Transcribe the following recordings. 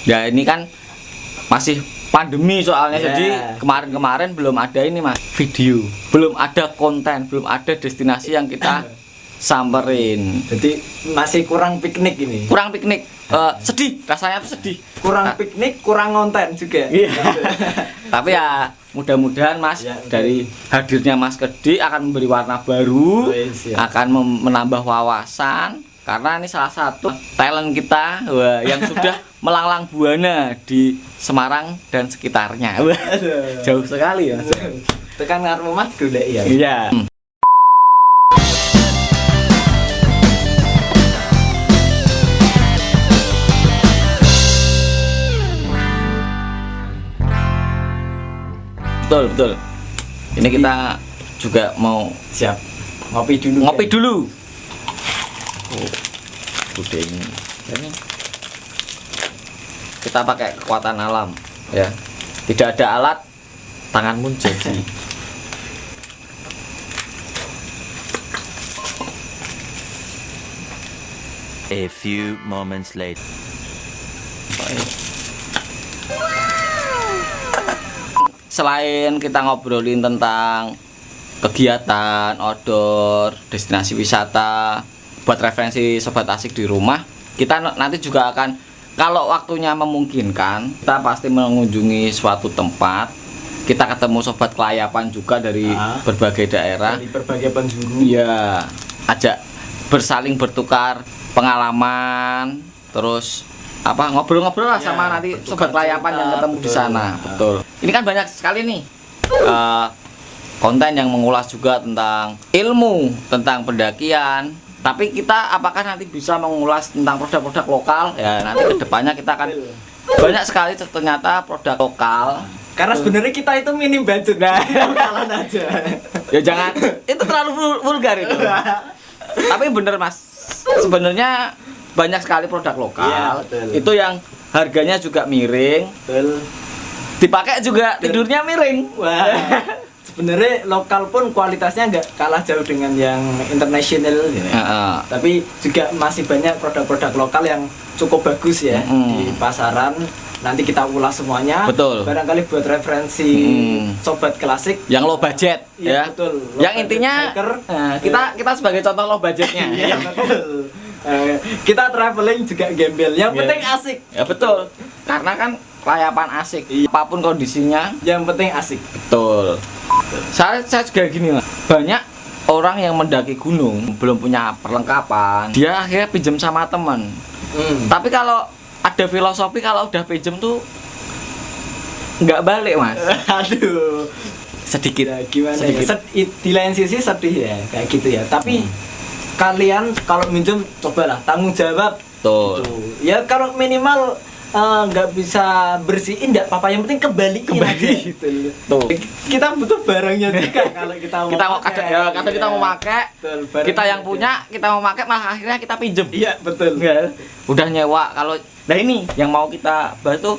Ya ini kan masih pandemi soalnya, jadi kemarin-kemarin belum ada ini mas video, belum ada konten, belum ada destinasi yang kita samperin. Jadi masih kurang piknik ini. Kurang piknik, sedih, rasanya tuh sedih. Kurang piknik, kurang konten juga. Iya. Tapi ya mudah-mudahan mas dari hadirnya Mas Kedi akan memberi warna baru, akan menambah wawasan. Karena ini salah satu talent kita yang sudah melanglang buana di Semarang dan sekitarnya. Jauh sekali ya. Tekan ngarep Mas golek ya. Iya. Betul. Ini kita juga mau siap ngopi dulu. Ngopi dulu. Udah ini kita pakai kekuatan alam ya, tidak ada alat, tanganmu jadi. A few moments later. Selain kita ngobrolin tentang kegiatan outdoor, destinasi wisata buat referensi sobat asik di rumah, kita nanti juga akan, kalau waktunya memungkinkan, kita pasti mengunjungi suatu tempat. Kita ketemu sobat kelayapan juga dari berbagai daerah, dari berbagai penjuru. Iya, ajak bersaling bertukar pengalaman, terus apa ngobrol-ngobrol lah sama nanti sobat kelayapan yang ketemu di sana. Betul. Ini kan banyak sekali nih konten yang mengulas juga tentang ilmu, tentang pendakian. Tapi kita apakah nanti bisa mengulas tentang produk-produk lokal? Ya nanti kedepannya kita akan banyak sekali ternyata produk lokal. Karena sebenarnya kita itu minim budget, lokalan aja. Ya jangan, itu terlalu vulgar itu. Tapi bener mas, sebenarnya banyak sekali produk lokal. Itu yang harganya juga miring. Betul. Dipakai juga tidurnya miring. Wah. Sebenarnya lokal pun kualitasnya nggak kalah jauh dengan yang internasional gitu. Tapi juga masih banyak produk-produk lokal yang cukup bagus ya di pasaran. Nanti kita ulas semuanya. Betul. Barangkali buat referensi sobat klasik yang low budget ya. Betul. Yang intinya kita sebagai contoh low budgetnya. Iya betul. Kita traveling juga gembel. Yang penting asik. Ya betul. Karena kan kelayapan asik. Apapun kondisinya, yang penting asik. Betul. Saya juga gini lah. Banyak orang yang mendaki gunung belum punya perlengkapan, dia akhirnya pinjam sama teman. Tapi kalau ada filosofi kalau udah pinjam tuh nggak balik mas. Aduh. Sedikit. Ya, gimana? Sedikit. Ya? Di lain sisi sedih ya kayak gitu ya. Tapi kalian kalau minjem cobalah tanggung jawab. Betul. Gitu. Ya kalau minimal nggak bisa bersihin nggak apa-apa, yang penting kembaliin aja gitu. Tuh. Kita butuh barangnya juga kalau kita mau pakai ya, kata kita mau pakai, kita yang punya kita mau pakai malah akhirnya kita pinjem. Iya betul. Ya, udah nyewa. Kalau nah ini yang mau kita bahas tuh,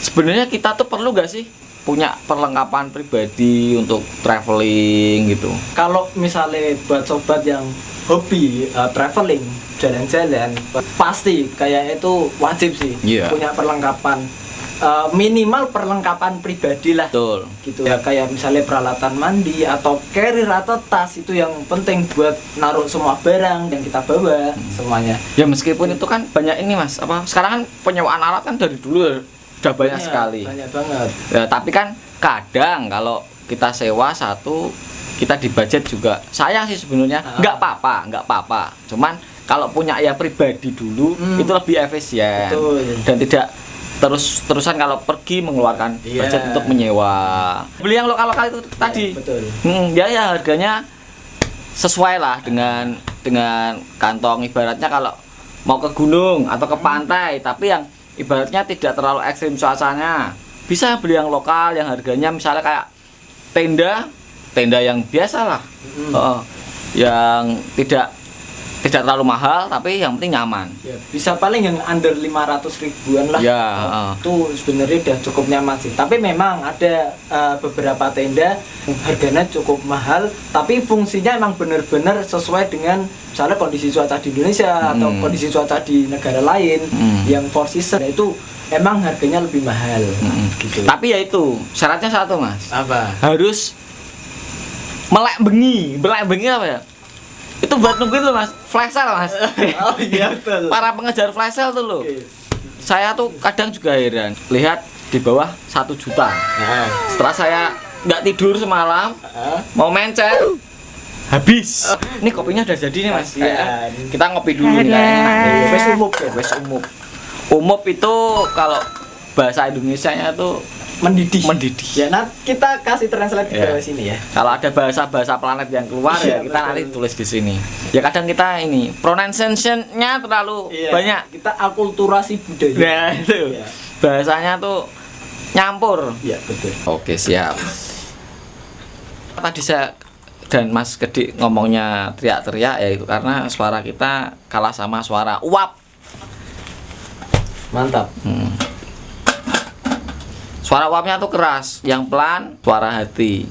sebenarnya kita tuh perlu gak sih punya perlengkapan pribadi untuk traveling gitu? Kalau misalnya buat sobat yang hobi traveling, jalan-jalan, pasti kayak itu wajib sih punya perlengkapan, minimal perlengkapan pribadi lah. Betul. Gitu ya, kayak misalnya peralatan mandi atau carrier atau tas, itu yang penting buat naruh semua barang yang kita bawa semuanya. Ya meskipun itu kan banyak ini mas, apa sekarang kan penyewaan alat kan dari dulu udah banyak sekali. Banyak banget. Ya, tapi kan kadang kalau kita sewa satu, kita di budget juga sayang sih sebenarnya. Nggak apa-apa. Cuman kalau punya ya pribadi dulu itu lebih efisien. Betul. Dan tidak terus-terusan kalau pergi mengeluarkan budget untuk menyewa. Beli yang lokal-lokal itu tadi. Betul. Ya harganya sesuai lah dengan kantong. Ibaratnya kalau mau ke gunung atau ke pantai, tapi yang ibaratnya tidak terlalu ekstrim cuacanya, bisa beli yang lokal yang harganya misalnya kayak tenda yang biasa lah, yang tidak tidak terlalu mahal tapi yang penting nyaman. Ya, bisa paling yang under 500 ribuan lah. Ya, itu sebenarnya udah cukup nyaman sih. Tapi memang ada beberapa tenda harganya cukup mahal, tapi fungsinya emang benar-benar sesuai dengan misalnya kondisi cuaca di Indonesia atau kondisi cuaca di negara lain yang four season itu emang harganya lebih mahal. Gitu. Tapi ya itu syaratnya satu Mas. Apa? Harus melek bengi apa ya? Itu buat nungguin tuh Mas, flash sale Mas. Oh iya betul. Para pengejar flash sale tuh loh. Oke. Saya tuh kadang juga heran lihat di bawah 1 juta. Setelah saya nggak tidur semalam, mau mencet, habis. Ini kopinya udah jadi nih Mas. Kasihan. Kita ngopi dulu nih kayaknya. Wes umum ya. Wes umup. Umup itu kalau bahasa Indonesianya tuh Mendidih. mendidih. Ya, nah kita kasih translate ke Ya. sini ya. Kalau ada bahasa-bahasa planet yang keluar ya Iya, kita betul. nanti tulis di sini. Ya kadang kita ini pronunciation-nya terlalu Iya, banyak. kita akulturasi budaya. Nah, itu. Iya. Bahasanya tuh nyampur. Iya, betul. Oke, siap. Tadi saya dan Mas Kedik ngomongnya teriak-teriak ya itu karena suara kita kalah sama suara uap. Mantap. Suara uapnya tuh keras, yang pelan suara hati.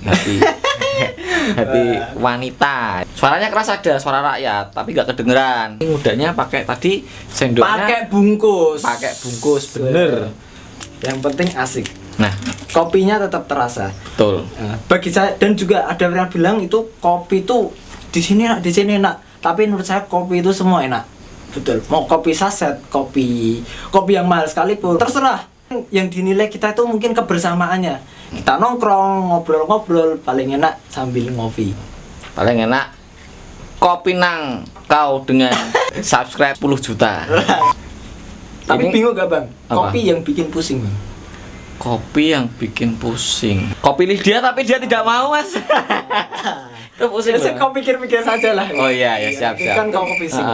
Hati wanita. Suaranya keras ada, suara rakyat, tapi gak kedengeran. Mudanya pakai tadi sendoknya Pakai bungkus. bener. Yang penting asik. Nah, Kopinya tetap terasa. betul. Nah, bagi saya dan juga ada yang bilang itu kopi itu di sini enak. Tapi menurut saya kopi itu semua enak. Betul. Mau kopi saset, kopi yang mahal sekalipun, terserah. Yang dinilai kita itu mungkin kebersamaannya. Kita nongkrong, ngobrol-ngobrol, paling enak sambil ngopi. Paling enak kopi nang kau dengan subscribe 10 juta. Tapi Ini- bingung gak Bang? Apa? Kopi yang bikin pusing Bang. Kopi yang bikin pusing. Kopi dia tapi dia tidak mau Mas. Itu pusing. Biasanya Bang. kau pikir-pikir saja lah. Oh iya ya siap. Ini kan kau pusing.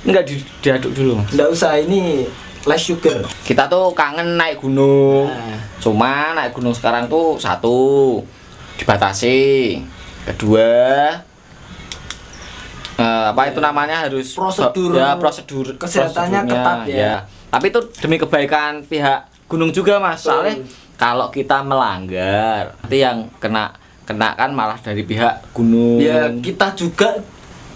Enggak diaduk dulu. Nggak usah, ini less sugar. Kita tuh kangen naik gunung. Nah. Cuma naik gunung sekarang tuh satu dibatasi. Kedua apa itu namanya harus prosedur kesehatannya prosedurnya, ketat ya. Tapi itu demi kebaikan pihak gunung juga Mas. Soalnya kalau kita melanggar nanti yang kena kan malah dari pihak gunung. Ya kita juga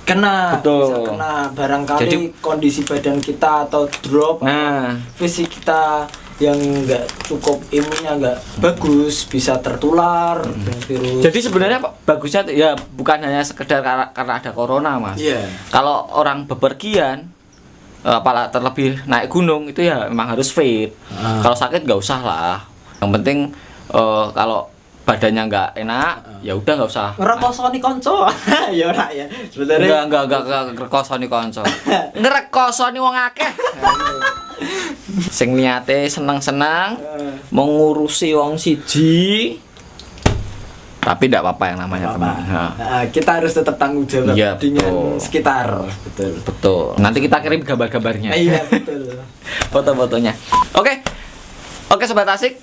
kena. Betul. Bisa kena barangkali Jadi- kondisi badan kita atau drop, Nah, fisik kita yang nggak cukup, imunnya nggak bagus, bisa tertular dengan virus. jadi sebenarnya bagusnya tuh ya bukan hanya sekedar karena ada corona Mas. Iya. Kalau orang bepergian apalagi terlebih naik gunung itu ya memang harus fit. Kalau sakit nggak usah lah. Yang penting kalau badannya nggak enak ya udah nggak usah. ngerekosoni konco. Ya ora ya. Sebenarnya Enggak ngrekosoni kanca. Ngrekosoni wong akeh. Sing niate seneng-seneng mengurusi wong siji. Tapi tidak apa-apa yang namanya teman. Nah, Nah, kita harus tetap tanggung jawab Iya, dengan betul. sekitar. Betul. betul. Nanti kita kirim gambar-gambarnya. Iya betul. Foto-fotonya. Oke Sobat Asik,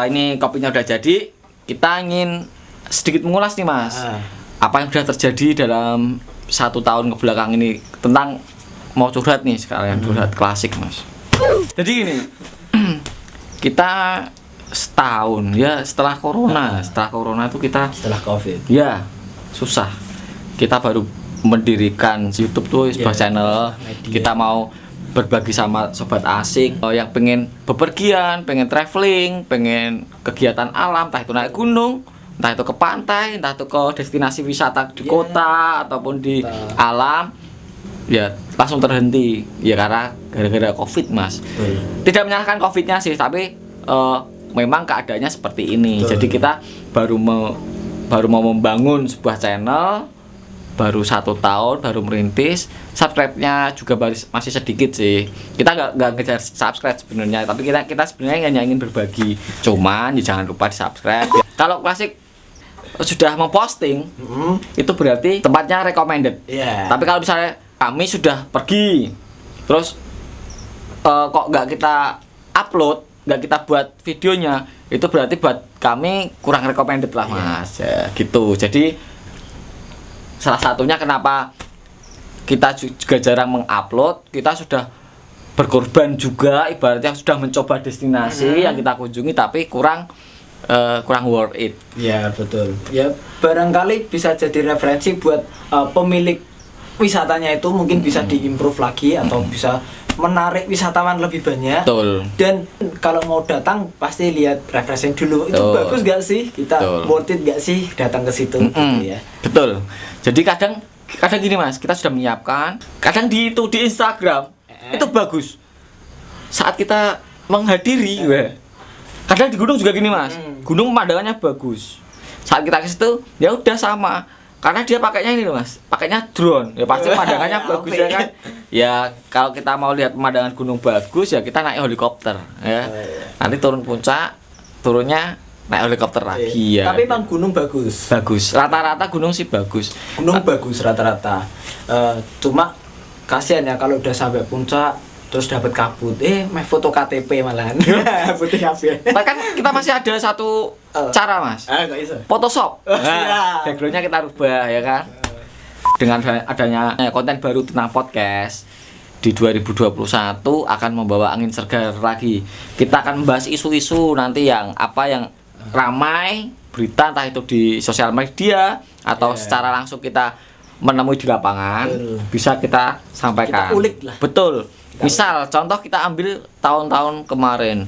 ini kopinya udah jadi. Kita ingin sedikit mengulas nih Mas. Apa yang sudah terjadi dalam 1 tahun kebelakang ini tentang mau curhat nih sekalian curhat klasik Mas. Jadi gini, kita setahun ya setelah corona itu kita Setelah COVID. ya susah. Kita baru mendirikan YouTube tuh sebuah Ya, channel. media. Kita mau berbagi sama sobat asik yang pengen bepergian, pengen traveling, pengen kegiatan alam, entah itu naik gunung, entah itu ke pantai, entah itu ke destinasi wisata di Ya. kota ataupun di alam, ya langsung terhenti ya karena gara-gara COVID Mas. Tidak menyalahkan COVID-nya sih, tapi memang keadaannya seperti ini. Betul. Jadi kita baru mau membangun sebuah channel, baru 1 tahun, baru merintis. Subscribe-nya juga masih sedikit sih. Kita nggak ngejar subscribe sebenarnya, tapi kita sebenarnya hanya ingin berbagi. Cuman ya jangan lupa di subscribe. Kalau Klasik sudah memposting, itu berarti tempatnya recommended. Iya. Tapi kalau misalnya kami sudah pergi, terus kok nggak kita upload, nggak kita buat videonya, itu berarti buat kami kurang recommended lah Mas. Ya, gitu. Jadi salah satunya kenapa kita juga jarang mengupload, kita sudah berkorban juga, ibaratnya sudah mencoba destinasi yang kita kunjungi tapi kurang worth it. Ya betul. Ya barangkali bisa jadi referensi buat pemilik wisatanya itu, mungkin bisa diimprove lagi atau bisa menarik wisatawan lebih banyak. Betul. Dan kalau mau datang pasti lihat refreshing dulu. Itu Betul. bagus gak sih? Kita Betul. worth it gak sih datang ke situ gitu ya. Betul. Jadi kadang gini Mas, kita sudah menyiapkan, kadang di Instagram itu bagus. Saat kita menghadiri, kadang di gunung juga gini Mas. Gunung pemandangannya bagus. Saat kita ke situ, ya udah sama. Karena dia pakainya ini loh Mas, pakainya drone. Ya pasti pemandangannya bagus ya kan. Ya kalau kita mau lihat pemandangan gunung bagus ya kita naik helikopter ya. Nanti turun puncak, turunnya naik helikopter lagi ya. Tapi emang gunung bagus. Bagus. Rata-rata gunung sih bagus. Gunung bagus rata-rata. Cuma kasihan ya kalau udah sampai puncak terus dapat kabut, main foto KTP malahan. Putih kabeh. Kan kita masih ada satu cara Mas. Nggak bisa. Photoshop. Siap. Backgroundnya kita rubah ya kan. Dengan adanya konten baru tentang podcast di 2021 akan membawa angin segar lagi. Kita akan membahas isu-isu nanti yang ramai, berita entah itu di sosial media atau secara langsung kita menemui di lapangan, bisa kita sampaikan. Kita ulik lah. Betul. Misal contoh kita ambil tahun-tahun kemarin.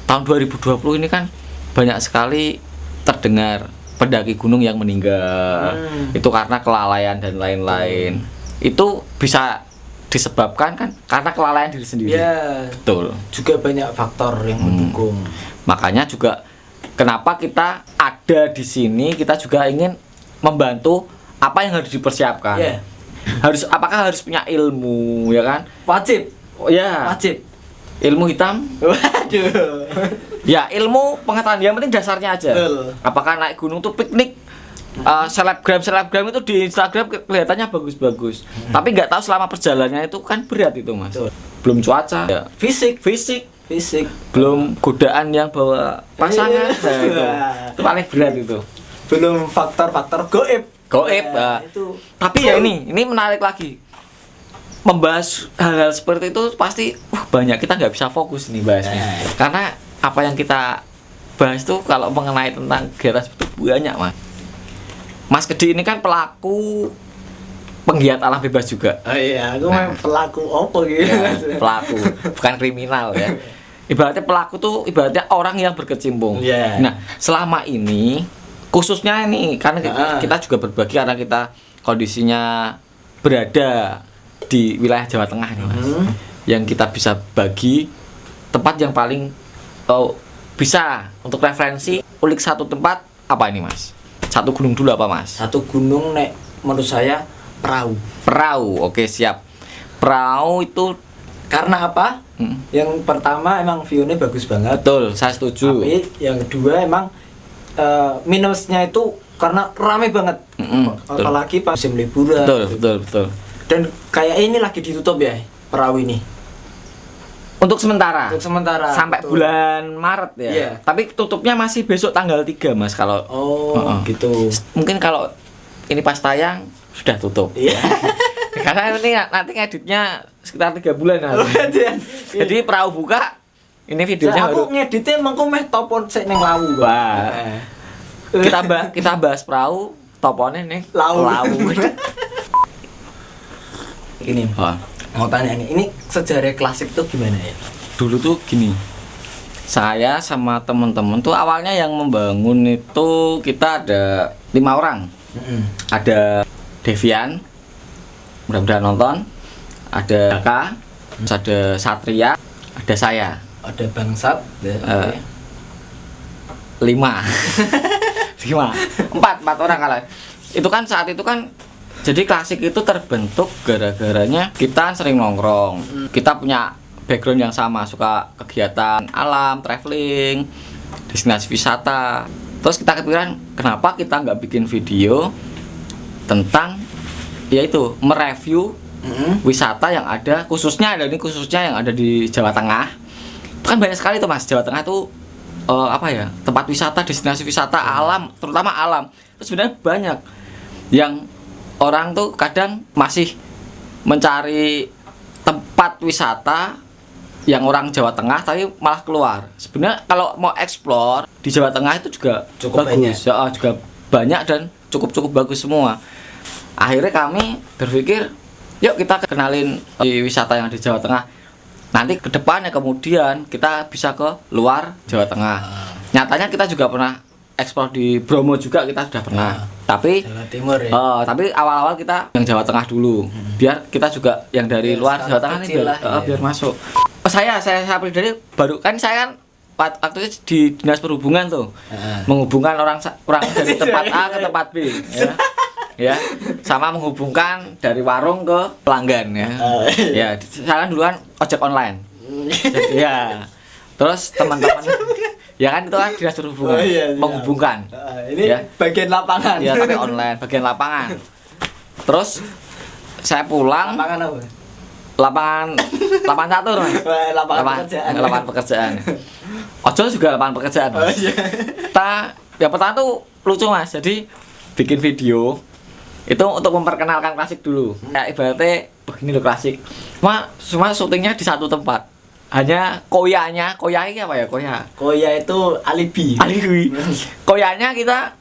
Tahun 2020 ini kan banyak sekali terdengar pendaki gunung yang meninggal. Itu karena kelalaian dan lain-lain. Itu bisa disebabkan kan karena kelalaian diri sendiri. Ya. Betul. Juga banyak faktor yang mendukung. Makanya juga kenapa kita ada di sini, kita juga ingin membantu apa yang harus dipersiapkan. Yeah. Apakah harus punya ilmu ya kan? Wajib. Oh ya. Wajib. Ilmu hitam? Waduh. Ya, ilmu pengetahuan yang penting dasarnya aja. Betul. Apakah naik gunung tuh piknik? Selebgram itu di Instagram kelihatannya bagus-bagus. Tapi nggak tahu selama perjalanannya itu kan berat itu Mas. Betul. Belum cuaca, ya. Fisik. Belum godaan yang bawa pasangan. Nah, itu paling berat itu. Belum faktor-faktor goib. Itu. Tapi ya ini menarik lagi. Membahas hal-hal seperti itu pasti banyak, kita nggak bisa fokus nih bahasnya. Karena apa yang kita bahas tuh kalau mengenai tentang kegiatan seperti itu banyak Mas Kedi ini kan pelaku penggiat alam bebas juga. Oh iya, aku memang pelaku apa gitu. Ya, pelaku, bukan kriminal ya. Ibaratnya pelaku tuh ibaratnya orang yang berkecimpung. Yeah. Nah, selama ini khususnya ini karena kita juga berbagi karena kita kondisinya berada di wilayah Jawa Tengah nih Mas. Yang kita bisa bagi tempat yang paling bisa untuk referensi ulik satu tempat apa ini Mas? Satu gunung dulu apa Mas? Satu gunung menurut saya perahu. Oke, siap. Perahu itu karena apa? Yang pertama emang view-nya bagus banget. Betul, saya setuju. Tapi yang kedua emang minusnya itu karena ramai banget. Apalagi pas musim liburan. Betul. Dan kayak ini lagi ditutup ya perahu ini. Untuk sementara. Sampai betul. bulan Maret ya. Yeah. Tapi tutupnya masih besok tanggal 3 Mas kalau. Gitu. Mungkin kalau ini pas tayang sudah tutup. Iya. Karena ini nanti ngeditnya sekitar 3 bulan Jadi perahu buka, ini videonya aku ngeditnya emang meh topon sik ning lawu. Kita bahas perahu, toponnya nih lawu. Ini. Mau tanya ini sejarah klasik tuh gimana ya? Dulu tuh gini. Saya sama teman-teman tuh awalnya yang membangun itu kita ada 5 orang. Ada Devian, mudah-mudahan nonton. Ada Daka, terus ada Satria, ada saya. Ada Bangsat. 5 4 orang kalah. Itu kan saat itu kan jadi klasik itu terbentuk gara-garanya kita sering nongkrong. Kita punya background yang sama, suka kegiatan alam, traveling, destinasi wisata. Terus kita kepikiran kenapa kita nggak bikin video tentang yaitu mereview wisata yang ada khususnya yang ada di Jawa Tengah. Itu kan banyak sekali tuh Mas, Jawa Tengah tuh tempat wisata, destinasi wisata alam, terutama alam. Terus sebenarnya banyak yang orang tuh kadang masih mencari tempat wisata yang orang Jawa Tengah tapi malah keluar. Sebenarnya kalau mau explore di Jawa Tengah itu juga Cukup bagus, ya, juga banyak dan cukup bagus semua. Akhirnya kami berpikir, yuk kita kenalin wisata yang di Jawa Tengah. Nanti ke depannya kemudian kita bisa ke luar Jawa Tengah. Nyatanya kita juga pernah ekspor di Bromo juga, kita sudah pernah. Tapi Jawa Timur ya. tapi awal-awal kita yang Jawa Tengah dulu. Biar kita juga yang dari luar Jawa Tengah ini biar masuk. Saya pribadi baru kan saya kan waktu itu di Dinas Perhubungan tuh. Menghubungkan orang dari tempat A ke tempat B ya. Ya, sama menghubungkan dari warung ke pelanggan ya. Ya, saya kan duluan ojek online. Jadi, ya. Terus teman-teman ya kan itu kan Dinas Perhubungan menghubungkan. Ini ya. Bagian lapangan. Ya, tapi online, bagian lapangan. Terus saya pulang Lapangan apa? lapangan catur, Mas. Lapangan pekerjaan. Ojol juga lapangan pekerjaan. Mas. Ya pertama tuh lucu, Mas. Jadi bikin video itu untuk memperkenalkan klasik dulu. Ya ibaratnya begini loh klasik. Cuma syutingnya di satu tempat. Hanya koya ini apa ya? Koya itu alibi. Koyanya kita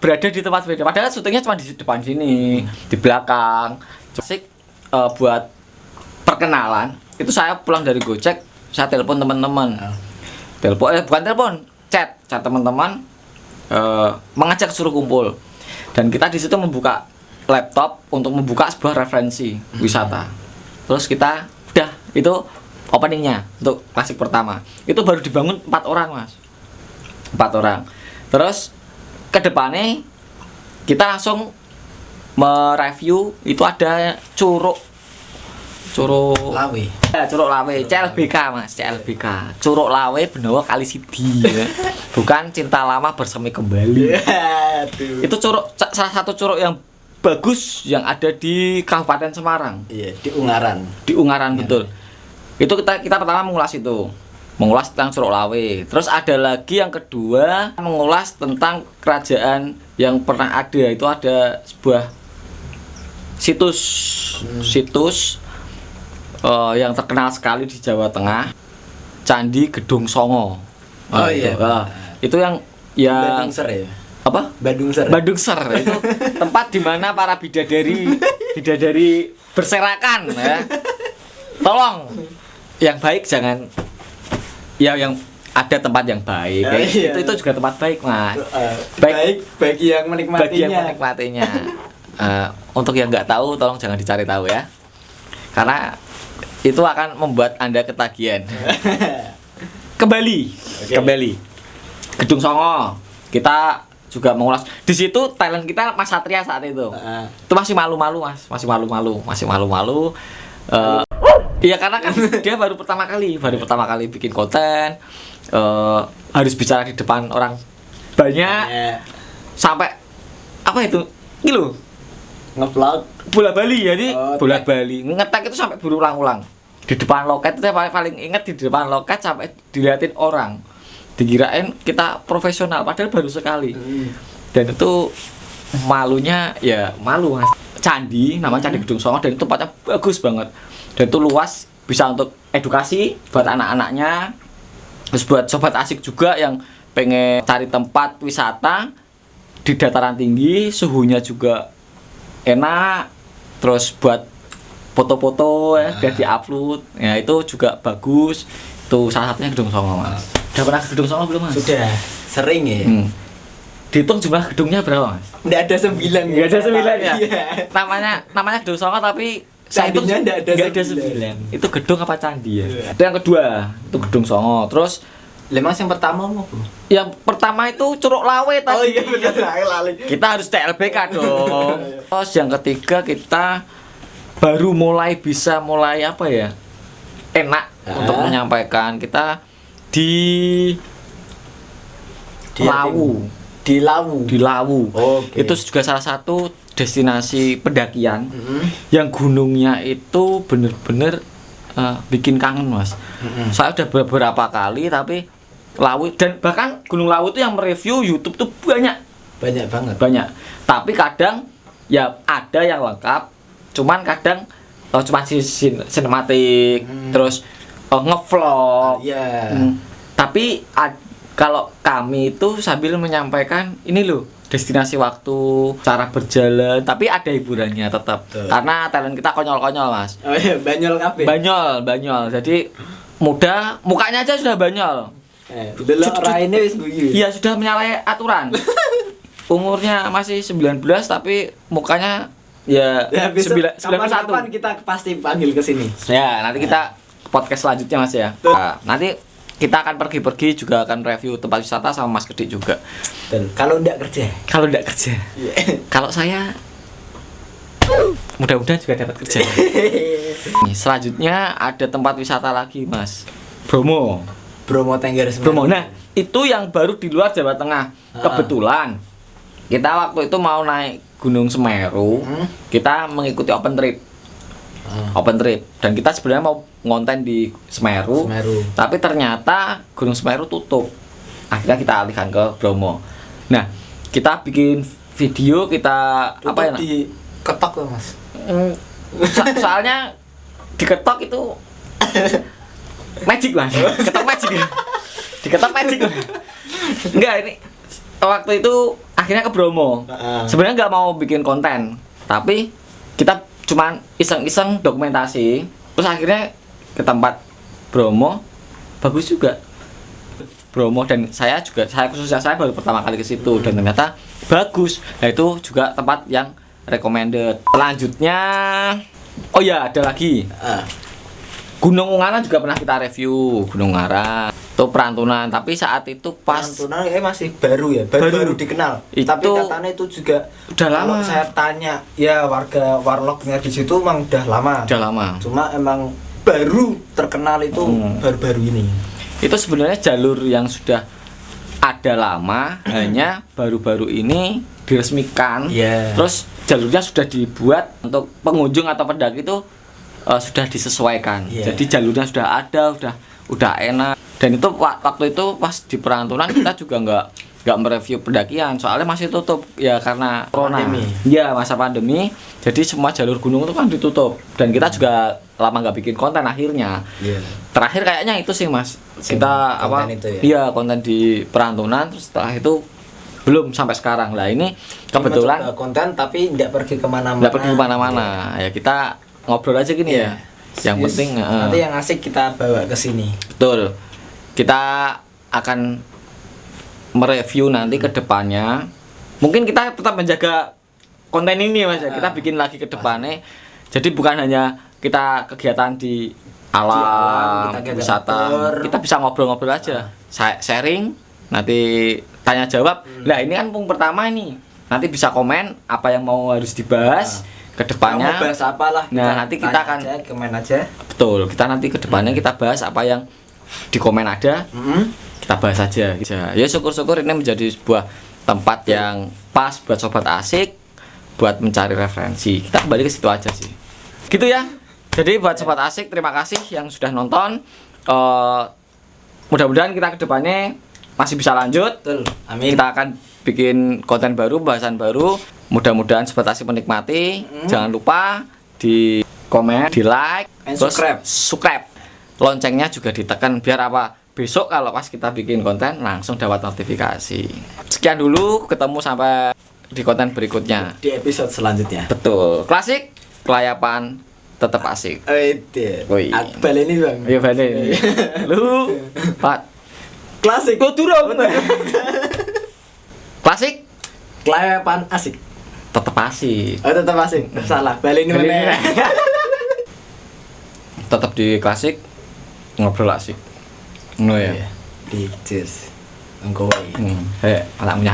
berada di tempat beda. Padahal syutingnya cuma di depan sini, di belakang. Klasik buat perkenalan. Itu saya pulang dari Gojek, saya telepon teman-teman. Bukan telepon, chat teman-teman mengajak suruh kumpul. Dan kita di situ membuka laptop untuk membuka sebuah referensi wisata. Terus kita udah itu openingnya untuk klasik pertama. Itu baru dibangun 4 orang, Mas. 4 orang. Terus ke depannya kita langsung mereview itu ada curug Lawe. Ya, Curug Lawe, CLBK, Mas, CLBK. Curug Lawe Benowo Kali Sidi ya. Bukan Cinta Lama Bersemi Kembali. Itu salah satu curug yang bagus yang ada di Kabupaten Semarang. Iya, di Ungaran. Di Ungaran betul. Itu kita pertama mengulas itu. Mengulas tentang Curug Lawe. Terus ada lagi yang kedua mengulas tentang kerajaan yang pernah ada. Itu ada sebuah situs yang terkenal sekali di Jawa Tengah, Candi Gedung Songo. Itu yang Bandung Ser ya? Apa? Bandung Ser. Itu tempat di mana para bidadari berserakan ya. Tolong yang baik jangan yang ada tempat yang baik. Itu juga tempat baik, Mas. Baik bagi yang menikmatinya. Untuk yang nggak tahu tolong jangan dicari tahu ya. Karena itu akan membuat Anda ketagihan. Kembali. Gedung Songo. Kita juga mengulas. Di situ talent kita Mas Satria saat itu. Itu masih malu-malu, Mas. Masih malu-malu. Iya karena kan dia baru pertama kali bikin konten. Harus bicara di depan orang banyak. Sampai apa itu? Ini loh. Ngevlog bola Bali jadi bola Bali ngetek itu sampai berulang-ulang di depan loket. Itu saya paling ingat di depan loket sampai diliatin orang, dikirain kita profesional padahal baru sekali. Dan itu malunya ya malu, Mas. Candi namanya Candi Gedung Songo dan itu tempatnya bagus banget dan itu luas, bisa untuk edukasi buat anak-anaknya, terus buat sobat asik juga yang pengen cari tempat wisata di dataran tinggi, suhunya juga enak, terus buat foto-foto ya biar di-upload ya itu juga bagus. Itu salah satunya Gedung Songo, Mas. Udah pernah ke Gedung Songo belum, Mas? Sudah sering ya. Dihitung jumlah gedungnya berapa, Mas? Nggak ada 9. Nggak ada 9 ya. Iya. Namanya Gedung Songo tapi saya hitung nggak ada 9. Itu gedung apa candi ya? Itu yang kedua, itu Gedung Songo. Terus Mas yang pertama mau? Yang pertama itu Curug Lawe tadi. Oh iya benar, lali. Kita harus CLBK dong. Terus yang ketiga kita baru mulai apa ya? Enak untuk menyampaikan kita di Lawu. Di Lawu. Itu juga salah satu destinasi pendakian yang gunungnya itu bener-bener bikin kangen, Mas. Saya udah beberapa kali tapi Lawu dan bahkan Gunung Lawu itu yang mereview YouTube tuh banyak banget. Tapi kadang ya ada yang lengkap, cuman kadang cuma sinematik, terus ngevlog. Iya. Tapi kalau kami itu sambil menyampaikan ini loh destinasi waktu, cara berjalan, tapi ada hiburannya tetap. Karena talent kita konyol-konyol, Mas. Oh iya, banyol kabeh. Banyol. Jadi mukanya aja sudah banyol. Delok raine wis guyu. Iya, sudah menyalahi aturan. Umurnya masih 19 tapi mukanya ya 91. Kapan kita pasti panggil ke sini. Ya, nanti kita podcast selanjutnya, Mas ya. Nah, nanti kita akan pergi-pergi juga akan review tempat wisata sama Mas Gede juga. Dan kalau enggak kerja. Kalau saya mudah-mudahan juga dapat kerja. Nih, selanjutnya ada tempat wisata lagi, Mas. Bromo Tengger Semeru. Bromo. Nah, itu yang baru di luar Jawa Tengah. Kebetulan kita waktu itu mau naik Gunung Semeru, kita mengikuti open trip. Dan kita sebenarnya mau ngonten di Semeru. Tapi ternyata Gunung Semeru tutup. Akhirnya kita alihkan ke Bromo. Nah, kita bikin video, kita tutup apa ya? Diketok loh, Mas. Soalnya diketok itu magic, Mas. Ketok magic. Diketok magic. Enggak, ini waktu itu akhirnya ke Bromo. Sebenarnya nggak mau bikin konten, tapi kita cuman iseng-iseng dokumentasi. Terus akhirnya ke tempat Bromo, bagus juga. Bromo dan saya khususnya saya baru pertama kali ke situ dan ternyata bagus. Nah, itu juga tempat yang recommended. Selanjutnya, oh ya ada lagi. Gunung Ungaran juga pernah kita review. Gunung Ungaran itu perantunan, tapi saat itu pas perantunan masih baru ya, baru dikenal. Tapi katanya itu juga udah lama. Saya tanya ya warga warlocknya di situ emang udah lama. Cuma emang baru terkenal itu baru-baru ini. Itu sebenarnya jalur yang sudah ada lama, hanya baru-baru ini diresmikan. Terus jalurnya sudah dibuat untuk pengunjung atau pendaki itu sudah disesuaikan. Jadi jalurnya sudah ada, udah enak. Dan itu waktu itu pas di perantunan kita juga nggak mereview pendakian, soalnya masih tutup ya karena corona. Iya, masa pandemi. Jadi semua jalur gunung itu kan ditutup dan kita juga lama nggak bikin konten akhirnya. Terakhir kayaknya itu sih, Mas. Kita Iya, konten di perantunan, terus setelah itu belum sampai sekarang. Lah ini kebetulan konten tapi tidak pergi kemana-mana. Ya kita ngobrol aja gini ya. Yang penting nanti yang asik kita bawa ke sini. Betul. Kita akan mereview nanti ke depannya. Mungkin kita tetap menjaga konten ini, Mas. Kita bikin lagi ke depannya. Jadi bukan hanya kita kegiatan di alam wisata. Kita bisa ngobrol-ngobrol aja. Sharing, nanti tanya jawab. Nah, ini kan pertama ini. Nanti bisa komen apa yang mau harus dibahas. Kedepannya mau bahas apalah. Nah, nanti kita akan komen aja. Betul, kita nanti kedepannya kita bahas apa yang di komen ada. Kita bahas aja. Ya syukur-syukur ini menjadi sebuah tempat yang pas buat sobat asik, buat mencari referensi. Kita kembali ke situ aja sih. Gitu ya. Jadi buat sobat asik, terima kasih yang sudah nonton. Mudah-mudahan kita kedepannya masih bisa lanjut. Amin. Kita akan bikin konten baru, bahasan baru. Mudah-mudahan sobat asik menikmati. Jangan lupa di komen, di like, terus subscribe. Loncengnya juga ditekan biar apa? Besok kalau pas kita bikin konten langsung dapat notifikasi. Sekian dulu, ketemu sampai di konten berikutnya. Di episode selanjutnya. Betul. Klasik, kelayapan tetap asik. Baleni, Bang. Iya, baleni. Lu, Pak. Klasik. Durung. Klasik, kelayapan asik. Tetap asik. Tetap asik. Salah. Baleni mana? Tetap di klasik, ngobrol asik. Ya. Di cheers. Engko wae. Anaknya